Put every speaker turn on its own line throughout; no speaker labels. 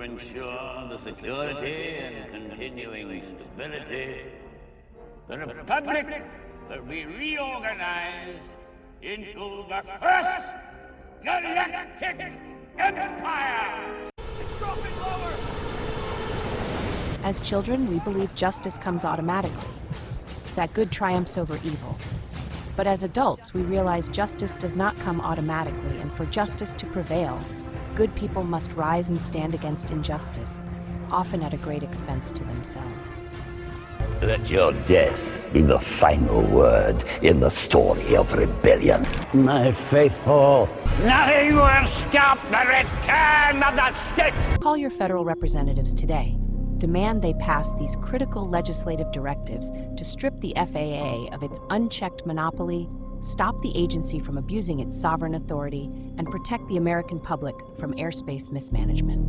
to ensure the security and continuing stability, the Republic will be reorganized into the first galactic empire!
It's dropping lower!
As children, we believe justice comes automatically, that good triumphs over evil. But as adults, we realize justice does not come automatically, and for justice to prevail, good people must rise and stand against injustice, often at a great expense to themselves.
Let your death be the final word in the story of rebellion. My faithful, nothing will stop the return of the Sith!
Call your federal representatives today. Demand they pass these critical legislative directives to strip the FAA of its unchecked monopoly, stop the agency from abusing its sovereign authority, and protect the American public from airspace mismanagement.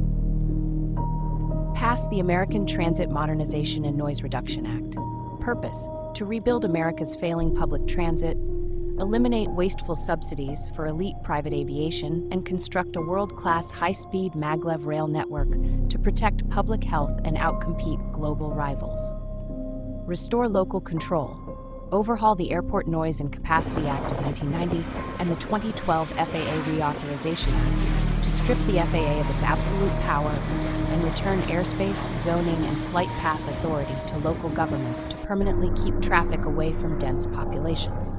Pass the American Transit Modernization and Noise Reduction Act. Purpose: to rebuild America's failing public transit, eliminate wasteful subsidies for elite private aviation, and construct a world-class high-speed maglev rail network to protect public health and outcompete global rivals. Restore local control. Overhaul the Airport Noise and Capacity Act of 1990 and the 2012 FAA Reauthorization Act to strip the FAA of its absolute power and return airspace, zoning, and flight path authority to local governments to permanently keep traffic away from dense populations.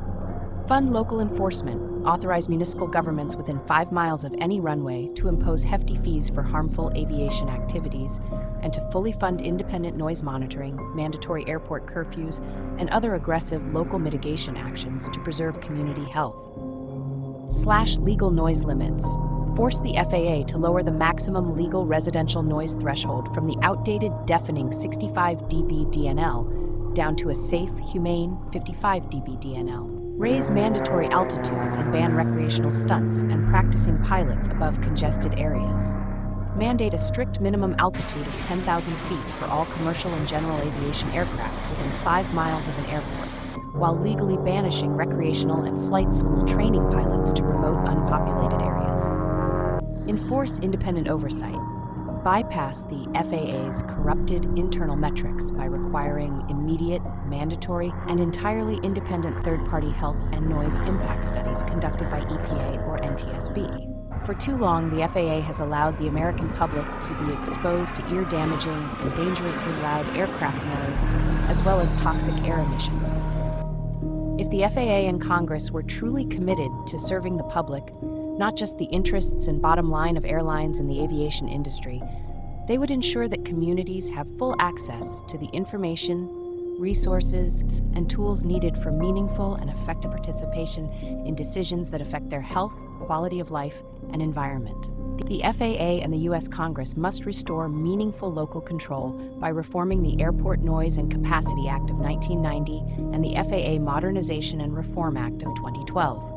Fund local enforcement. Authorize municipal governments within 5 miles of any runway to impose hefty fees for harmful aviation activities, and to fully fund independent noise monitoring, mandatory airport curfews, and other aggressive local mitigation actions to preserve community health. Slash legal noise limits. Force the FAA to lower the maximum legal residential noise threshold from the outdated, deafening 65 dB DNL down to a safe, humane 55 dB DNL. Raise mandatory altitudes and ban recreational stunts and practicing pilots above congested areas. Mandate a strict minimum altitude of 10,000 feet for all commercial and general aviation aircraft within 5 miles of an airport, while legally banishing recreational and flight school training pilots to remote, unpopulated areas. Enforce independent oversight. Bypass the FAA's corrupted internal metrics by requiring immediate, mandatory, and entirely independent third-party health and noise impact studies conducted by EPA or NTSB. For too long, the FAA has allowed the American public to be exposed to ear-damaging and dangerously loud aircraft noise, as well as toxic air emissions. If the FAA and Congress were truly committed to serving the public, not just the interests and bottom line of airlines and the aviation industry, they would ensure that communities have full access to the information, resources, and tools needed for meaningful and effective participation in decisions that affect their health, quality of life, and environment. The FAA and the U.S. Congress must restore meaningful local control by reforming the Airport Noise and Capacity Act of 1990 and the FAA Modernization and Reform Act of 2012.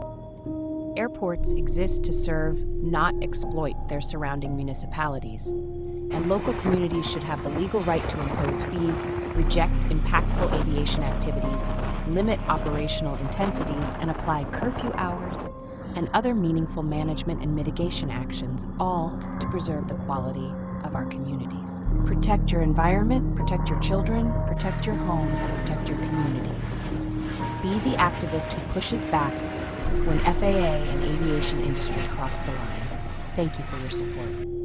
Airports exist to serve, not exploit, their surrounding municipalities. And local communities should have the legal right to impose fees, reject impactful aviation activities, limit operational intensities, and apply curfew hours and other meaningful management and mitigation actions, all to preserve the quality of our communities. Protect your environment, protect your children, protect your home, and protect your community. Be the activist who pushes back when FAA and aviation industry cross the line. Thank you for your support.